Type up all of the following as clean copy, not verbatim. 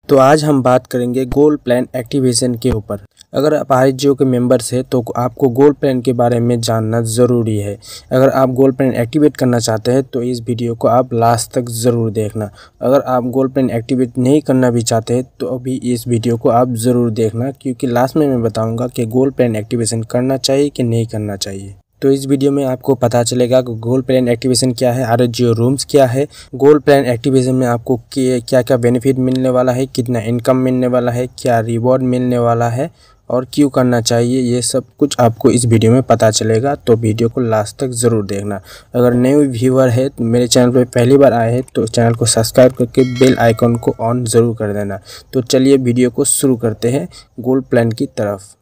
तो आज हम बात करेंगे गोल्ड प्लान एक्टिवेशन के ऊपर। अगर आप आरएचजीओ के मेंबर्स हैं तो आपको गोल्ड प्लान के बारे में जानना ज़रूरी है। अगर आप गोल्ड प्लान एक्टिवेट करना चाहते हैं तो इस वीडियो को आप लास्ट तक ज़रूर देखना। अगर आप गोल्ड प्लान एक्टिवेट नहीं करना भी चाहते हैं तो अभी इस वीडियो को आप ज़रूर देखना, क्योंकि लास्ट में मैं बताऊँगा कि गोल्ड प्लान एक्टिवेशन करना चाहिए कि नहीं करना चाहिए। तो इस वीडियो में आपको पता चलेगा कि गोल्ड प्लान एक्टिवेशन क्या है, आरएचजीओ रूम्स क्या है, गोल्ड प्लान एक्टिवेशन में आपको क्या क्या बेनिफिट मिलने वाला है, कितना इनकम मिलने वाला है, क्या रिवॉर्ड मिलने वाला है और क्यों करना चाहिए, ये सब कुछ आपको इस वीडियो में पता चलेगा। तो वीडियो को लास्ट तक ज़रूर देखना। अगर नए व्यूअर है तो मेरे चैनल पर पहली बार आए हैं तो चैनल को सब्सक्राइब करके बेल आइकॉन को ऑन ज़रूर कर देना। तो चलिए वीडियो को शुरू करते हैं गोल्ड प्लान की तरफ।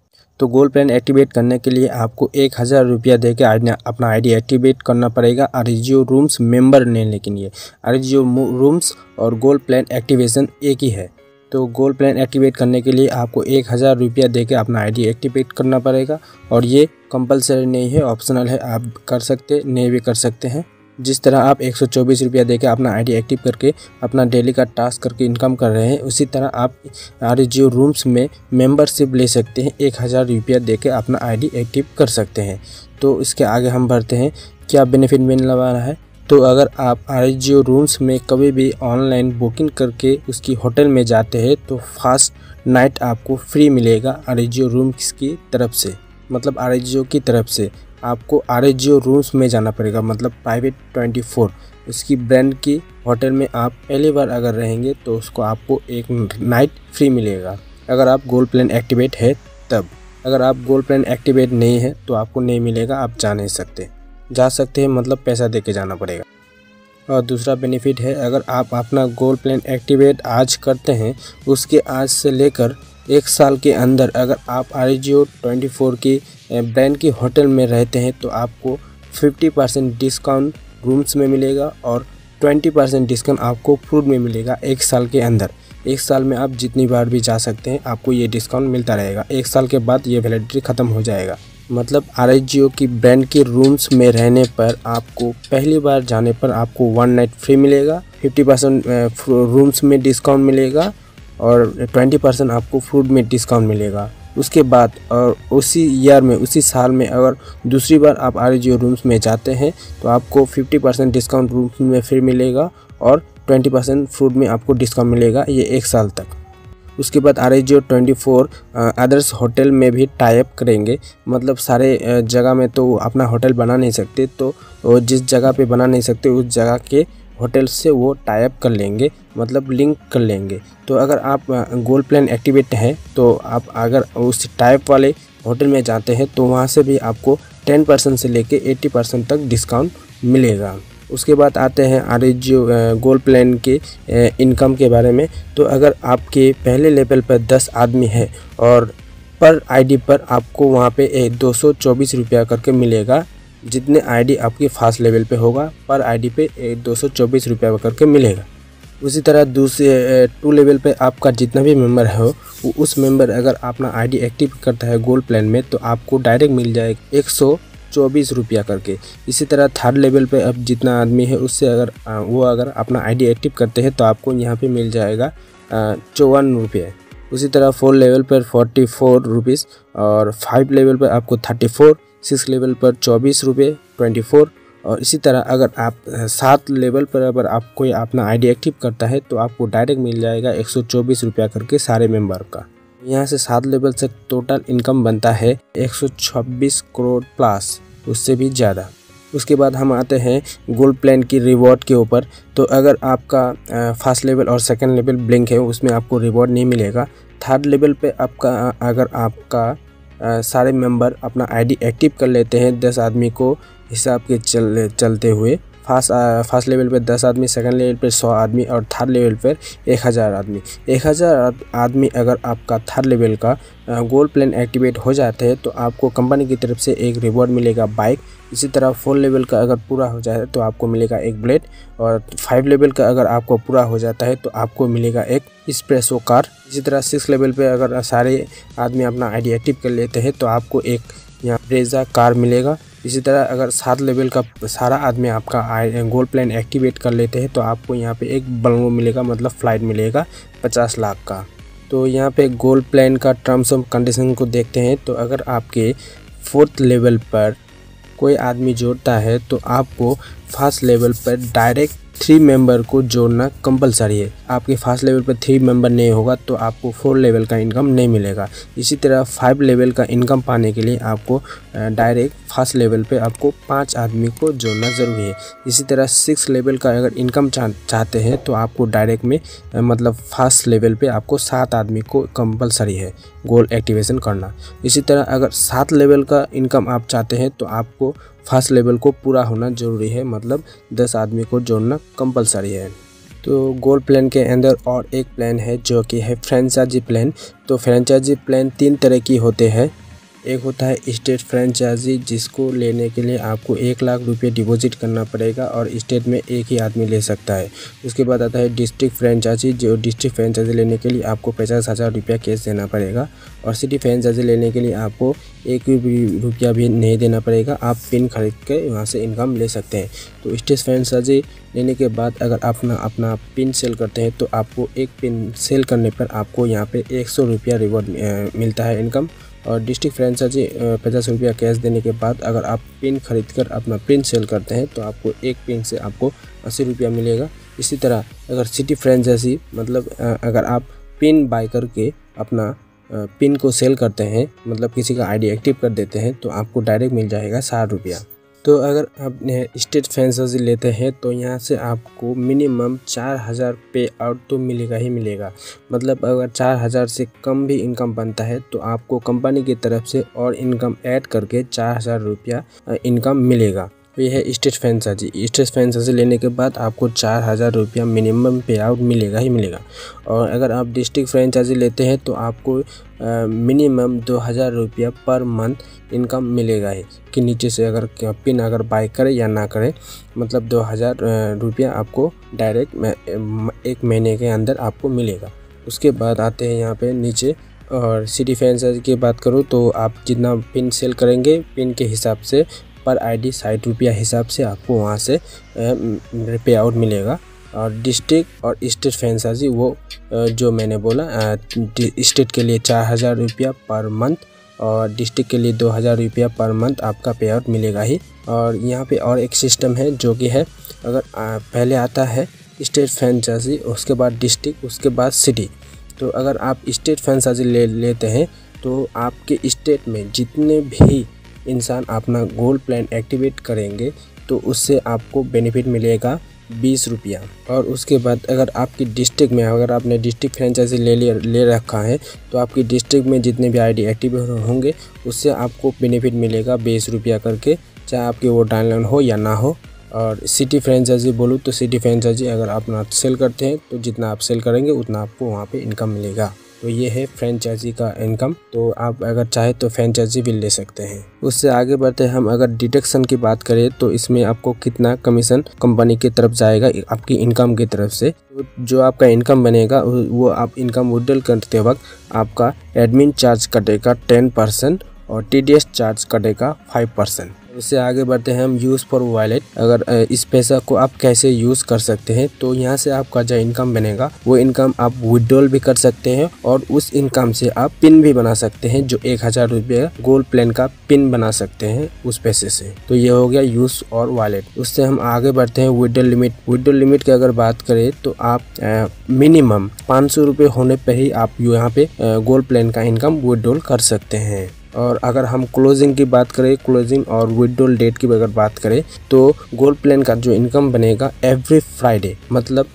तो गोल्ड प्लान एक्टिवेट करने के लिए आपको 1000 रुपया दे के अपना आईडी एक्टिवेट करना पड़ेगा आरएचजीओ रूम्स मेंबर लेने के लिए। आरएचजीओ रूम्स और गोल्ड प्लान एक्टिवेशन एक ही है। तो गोल्ड प्लान एक्टिवेट करने के लिए आपको 1000 रुपया दे के अपना आईडी एक्टिवेट करना पड़ेगा और ये कंपलसरी नहीं है, ऑप्शनल है। आप कर सकते नहीं भी कर सकते हैं। जिस तरह आप 124 रुपया देके अपना आईडी एक्टिव करके अपना डेली का टास्क करके इनकम कर रहे हैं, उसी तरह आप आरएचजीओ रूम्स में मेंबरशिप ले सकते हैं। 1000 रुपया देके अपना आईडी एक्टिव कर सकते हैं। तो इसके आगे हम बढ़ते हैं क्या बेनिफिट मिलने वाला है। तो अगर आप आरएचजीओ रूम्स में कभी भी ऑनलाइन बुकिंग करके उसकी होटल में जाते हैं तो फर्स्ट नाइट आपको फ्री मिलेगा आरएचजीओ रूम्स की तरफ से, मतलब आरएचजीओ की तरफ से। आपको आरएचजीओ रूम्स में जाना पड़ेगा, मतलब प्राइवेट 24 उसकी ब्रांड की होटल में आप पहली बार अगर रहेंगे तो उसको आपको एक नाइट फ्री मिलेगा अगर आप गोल्ड प्लान एक्टिवेट है तब। अगर आप गोल्ड प्लान एक्टिवेट नहीं है तो आपको नहीं मिलेगा, आप जा सकते हैं मतलब पैसा दे के जाना पड़ेगा। और दूसरा बेनिफिट है, अगर आप अपना गोल्ड प्लान एक्टिवेट आज करते हैं, उसके आज से लेकर 1 साल के अंदर अगर आप आरएचजीओ 24 की ब्रांड की होटल में रहते हैं तो आपको 50% डिस्काउंट रूम्स में मिलेगा और 20% डिस्काउंट आपको फूड में मिलेगा 1 साल के अंदर। 1 साल में आप जितनी बार भी जा सकते हैं आपको ये डिस्काउंट मिलता रहेगा। 1 साल के बाद ये वैलिडिटी ख़त्म हो जाएगा। मतलब आरएचजीओ की ब्रांड के रूम्स में रहने पर आपको पहली बार जाने पर आपको 1 नाइट फ्री मिलेगा, 50% रूम्स में डिस्काउंट मिलेगा और 20% आपको फूड में डिस्काउंट मिलेगा। उसके बाद और उसी ईयर में, उसी साल में अगर दूसरी बार आप आरएचजीओ रूम्स में जाते हैं तो आपको 50% डिस्काउंट रूम्स में फ्री मिलेगा और 20% फूड में आपको डिस्काउंट मिलेगा, ये 1 साल तक। उसके बाद आरएचजीओ 24 अदर्स होटल में भी टाई अप करेंगे, मतलब सारे जगह में तो अपना होटल बना नहीं सकते, तो जिस जगह पे बना नहीं सकते उस जगह के होटल से वो टाई अप कर लेंगे, मतलब लिंक कर लेंगे। तो अगर आप गोल्ड प्लान एक्टिवेट हैं तो आप अगर उस टाई अप वाले होटल में जाते हैं तो वहाँ से भी आपको 10% से लेके 80% तक डिस्काउंट मिलेगा। उसके बाद आते हैं आरएचजीओ गोल्ड प्लान के इनकम के बारे में। तो अगर आपके पहले लेवल पर 10 आदमी है और पर आईडी पर आपको वहाँ पे 224 रुपया करके मिलेगा। जितने आईडी आपकी फर्स्ट लेवल पे होगा पर आईडी पे 224 रुपया करके मिलेगा। उसी तरह दूसरे 2 लेवल पे आपका जितना भी मेंबर है उस मेंबर अगर अपना आईडी एक्टिव करता है गोल्ड प्लान में तो आपको डायरेक्ट मिल जाएगा 124 रुपया करके। इसी तरह 3rd लेवल पे अब जितना आदमी है उससे अगर अपना आईडी एक्टिव करते हैं तो आपको यहाँ पे मिल जाएगा 54 रुपये। उसी तरह 4 लेवल पर 44 रुपीज़ और 5 लेवल पर आपको 34, 6 लेवल पर 24 रुपये 24। और इसी तरह अगर आप 7 लेवल पर अगर आप कोई अपना आईडी एक्टिव करता है तो आपको डायरेक्ट मिल जाएगा 124 रुपया करके सारे मेंबर का। यहाँ से 7 लेवल से टोटल इनकम बनता है 126 करोड़ प्लस, उससे भी ज़्यादा। उसके बाद हम आते हैं गोल्ड प्लान की रिवॉर्ड के ऊपर। तो अगर आपका फर्स्ट लेवल और सेकंड लेवल ब्लिंक है उसमें आपको रिवॉर्ड नहीं मिलेगा। 3rd लेवल पे अगर आपका सारे मेंबर अपना आईडी एक्टिव कर लेते हैं 10 आदमी को हिसाब के चलते हुए, फर्स्ट लेवल पे 10 आदमी, सेकंड लेवल पे 100 आदमी और 3rd लेवल पर 1000 आदमी। 1000 आदमी अगर आपका 3rd लेवल का गोल्ड प्लान एक्टिवेट हो जाते हैं तो आपको कंपनी की तरफ से एक रिवॉर्ड मिलेगा बाइक। इसी तरह 4 लेवल का अगर पूरा हो जाए तो आपको मिलेगा एक बुलेट और 5 लेवल का अगर आपको पूरा हो जाता है तो आपको मिलेगा एक एस्प्रेसो कार। इसी तरह 6 लेवल पे अगर सारे आदमी अपना आईडी एक्टिव कर लेते हैं तो आपको एक यहाँ ब्रेजा कार मिलेगा। इसी तरह अगर 7 लेवल का सारा आदमी आपका गोल्ड प्लान एक्टिवेट कर लेते हैं तो आपको यहाँ पे एक बलून मिलेगा, मतलब फ्लाइट मिलेगा 50 लाख का। तो यहाँ पे गोल्ड प्लान का टर्म्स ऑफ कंडीशन को देखते हैं। तो अगर आपके 4th लेवल पर कोई आदमी जोड़ता है तो आपको फर्स्ट लेवल पर डायरेक्ट 3 मेंबर को जोड़ना कंपलसरी है। आपके फर्स्ट लेवल पर 3 मेंबर नहीं होगा तो आपको 4 लेवल का इनकम नहीं मिलेगा। इसी तरह 5 लेवल का इनकम पाने के लिए आपको डायरेक्ट फर्स्ट लेवल पे आपको 5 आदमी को जोड़ना ज़रूरी है। इसी तरह 6 लेवल का अगर इनकम चाहते हैं तो आपको डायरेक्ट में मतलब फर्स्ट लेवल पे आपको 7 आदमी को कंपलसरी है गोल्ड एक्टिवेशन करना। इसी तरह अगर 7 लेवल का इनकम आप चाहते हैं तो आपको फर्स्ट लेवल को पूरा होना ज़रूरी है, मतलब 10 आदमी को जोड़ना कंपलसरी है। तो गोल्ड प्लान के अंदर और एक प्लान है जो कि है फ्रेंचाइजी प्लान। तो फ्रेंचाइजी प्लान 3 तरह की होते हैं। एक होता है स्टेट फ्रेंचाइजी, जिसको लेने के लिए आपको 1 लाख रुपये डिपॉजिट करना पड़ेगा और स्टेट में एक ही आदमी ले सकता है। उसके बाद आता है डिस्ट्रिक्ट फ्रेंचाइजी, जो डिस्ट्रिक्ट फ्रेंचाइजी लेने के लिए आपको 50,000 रुपया कैश देना पड़ेगा। और सिटी फ्रेंचाइजी लेने के लिए आपको 1 रुपया भी नहीं देना पड़ेगा, आप पिन खरीद के वहाँ से इनकम ले सकते हैं। तो स्टेट फ्रेंचाइजी लेने के बाद अगर अपना पिन सेल करते हैं तो आपको एक पिन सेल करने पर आपको यहाँ पे 100 रुपया रिवॉर्ड मिलता है इनकम। और डिस्ट्रिक्ट फ्रेंचाइजी 50 रुपया कैश देने के बाद अगर आप पिन खरीद कर अपना पिन सेल करते हैं तो आपको एक पिन से आपको 80 रुपया मिलेगा। इसी तरह अगर सिटी फ्रेंचाइजी मतलब अगर आप पिन बाय करके अपना पिन को सेल करते हैं, मतलब किसी का आईडी एक्टिव कर देते हैं, तो आपको डायरेक्ट मिल जाएगा 60 रुपया। तो अगर आप स्टेट फ्रेंचाइजी लेते हैं तो यहाँ से आपको मिनिमम 4000 पे आउट तो मिलेगा ही मिलेगा। मतलब अगर 4000 से कम भी इनकम बनता है तो आपको कंपनी की तरफ से और इनकम ऐड करके 4000 रुपया इनकम मिलेगा। तो यह है स्टेट फ्रेंचाइजी। स्टेट फ्रेंचाइजी लेने के बाद आपको 4000 रुपया मिनिमम पे आउट मिलेगा ही मिलेगा। और अगर आप डिस्ट्रिक्ट फ्रेंचाइजी लेते हैं तो आपको मिनिमम 2000 रुपया पर मंथ इनकम मिलेगा ही, कि नीचे से अगर पिन अगर बाय करे या ना करे, मतलब 2000 रुपया आपको डायरेक्ट 1 महीने के अंदर आपको मिलेगा। उसके बाद आते हैं यहाँ पे नीचे। और सिटी फ्रेंचाइजी की बात करूँ तो आप जितना पिन सेल करेंगे पिन के हिसाब से पर आईडी 60 रुपया हिसाब से आपको वहाँ से पे आउट मिलेगा। और डिस्ट्रिक्ट और स्टेट फ्रेंचाइजी वो जो मैंने बोला, स्टेट के लिए 4000 रुपया पर मंथ और डिस्ट्रिक्ट के लिए 2000 रुपया पर मंथ आपका पे आउट मिलेगा ही। और यहाँ पे और एक सिस्टम है जो कि है, अगर पहले आता है स्टेट फ्रेंचाइजी, उसके बाद डिस्ट्रिक्ट, उसके बाद सिटी। तो अगर आप स्टेट फ्रेंचाइजी लेते हैं तो आपके स्टेट में जितने भी इंसान अपना गोल्ड प्लान एक्टिवेट करेंगे तो उससे आपको बेनिफिट मिलेगा 20 रुपया। और उसके बाद अगर आपकी डिस्ट्रिक्ट में, अगर आपने डिस्ट्रिक्ट फ्रेंचाइजी ले रखा है तो आपकी डिस्ट्रिक्ट में जितने भी आईडी एक्टिव होंगे उससे आपको बेनिफिट मिलेगा 20 रुपया करके, चाहे आपकी वो डाउनलोड हो या ना हो। और सिटी फ्रेंचाइजी बोलूँ तो सिटी फ्रेंचाइजी अगर आप ना सेल करते हैं तो जितना आप सेल करेंगे उतना आपको वहाँ पे इनकम मिलेगा। तो ये है फ्रेंचाइजी का इनकम। तो आप अगर चाहे तो फ्रेंचाइजी भी ले सकते हैं। उससे आगे बढ़ते हैं हम। अगर डिडक्शन की बात करें तो इसमें आपको कितना कमीशन कंपनी की तरफ जाएगा आपकी इनकम की तरफ से। जो आपका इनकम बनेगा वो आप इनकम विड्रॉल करते वक्त आपका एडमिन चार्ज कटेगा 10% और TDS चार्ज कटेगा 5%। इससे आगे बढ़ते हैं हम यूज़ फॉर वॉलेट। अगर इस पैसा को आप कैसे यूज़ कर सकते हैं, तो यहाँ से आपका जो इनकम बनेगा वो इनकम आप विड्रॉल भी कर सकते हैं और उस इनकम से आप पिन भी बना सकते हैं, जो 1000 रुपये गोल्ड प्लान का पिन बना सकते हैं उस पैसे से। तो ये हो गया यूज़ और वॉलेट। उससे हम आगे बढ़ते हैं विड्रॉल लिमिट। विड्रॉल लिमिट की अगर बात करें तो आप मिनिमम 500 रुपये होने पर ही आप यहाँ पे गोल्ड प्लान का इनकम विड्रॉल कर सकते हैं। और अगर हम क्लोजिंग की बात करें, क्लोजिंग और विड्रॉल डेट की अगर बात करें तो गोल्ड प्लान का जो इनकम बनेगा एवरी फ्राइडे, मतलब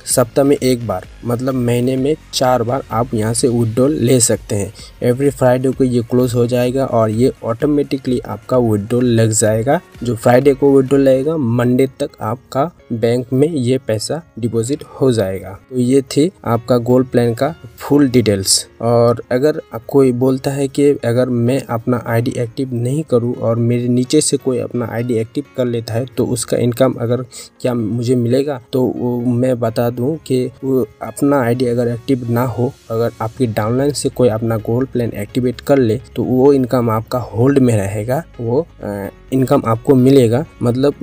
सप्ताह में 1 बार, मतलब महीने में 4 बार आप यहाँ से विड्रॉल ले सकते हैं। एवरी फ्राइडे को ये क्लोज हो जाएगा और ये ऑटोमेटिकली आपका विड्रॉल लग जाएगा। जो फ्राइडे को विड्रॉल लगेगा मंडे तक आपका बैंक में ये पैसा डिपॉजिट हो जाएगा। तो ये थी आपका गोल्ड प्लान का फुल डिटेल्स। और अगर कोई बोलता है कि अगर मैं अपना आईडी एक्टिव नहीं करूं और मेरे नीचे से कोई अपना आईडी एक्टिव कर लेता है तो उसका इनकम अगर क्या मुझे मिलेगा, तो वो मैं बता दूं कि वो अपना आईडी अगर एक्टिव ना हो, अगर आपकी डाउनलाइन से कोई अपना गोल्ड प्लान एक्टिवेट कर ले तो वो इनकम आपका होल्ड में रहेगा, वो इनकम आपको मिलेगा। मतलब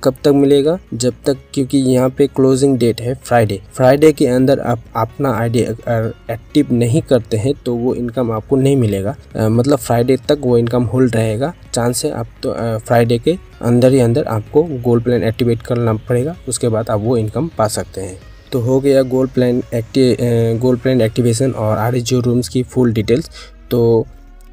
कब तक मिलेगा, जब तक, क्योंकि यहाँ पे क्लोजिंग डेट है फ्राइडे के अंदर आप अपना आईडी अगर एक्टिव नहीं करते हैं तो वो इनकम आपको नहीं मिलेगा। मतलब फ्राइडे तक वो इनकम होल्ड रहेगा। चांस है आप तो फ्राइडे के अंदर ही अंदर आपको गोल्ड प्लान एक्टिवेट करना पड़ेगा, उसके बाद आप वो इनकम पा सकते हैं। तो हो गया गोल्ड प्लान एक्टिवेशन और RSGO रूम्स की फुल डिटेल्स। तो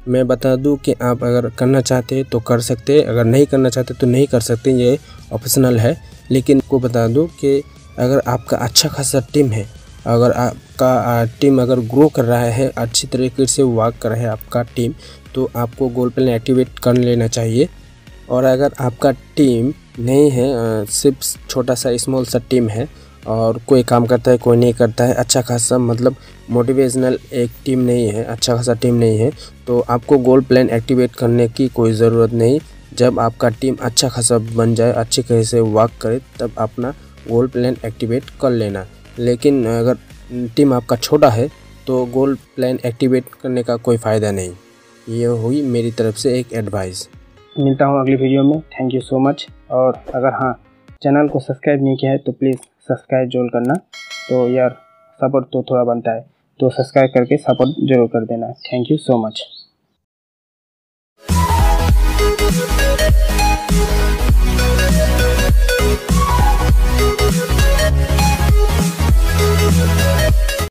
मैं बता दूं कि आप अगर करना चाहते हैं तो कर सकते हैं, अगर नहीं करना चाहते तो नहीं कर सकते, ये ऑप्शनल है। लेकिन को बता दूं कि अगर आपका अच्छा खासा टीम है, अगर आपका टीम अगर ग्रो कर रहा है, अच्छी तरीके से वर्क कर रहा है आपका टीम, तो आपको गोल्ड प्लान एक्टिवेट कर लेना चाहिए। और अगर आपका टीम नहीं है, सिर्फ छोटा सा स्मॉल सा टीम है और कोई काम करता है कोई नहीं करता है, अच्छा खासा मतलब मोटिवेशनल एक टीम नहीं है, अच्छा खासा टीम नहीं है, तो आपको गोल्ड प्लान एक्टिवेट करने की कोई ज़रूरत नहीं। जब आपका टीम अच्छा खासा बन जाए, अच्छे तरह से वर्क करे, तब अपना गोल्ड प्लान एक्टिवेट कर लेना। लेकिन अगर टीम आपका छोटा है तो गोल्ड प्लान एक्टिवेट करने का कोई फ़ायदा नहीं। ये हुई मेरी तरफ से एक एडवाइस। मिलता हूँ अगली वीडियो में। Thank you so much. और अगर हाँ चैनल को सब्सक्राइब नहीं किया है तो प्लीज़ सब्सक्राइब जरूर करना। तो यार सपोर्ट तो थोड़ा बनता है, तो सब्सक्राइब करके सपोर्ट जरूर कर देना। Thank you so much.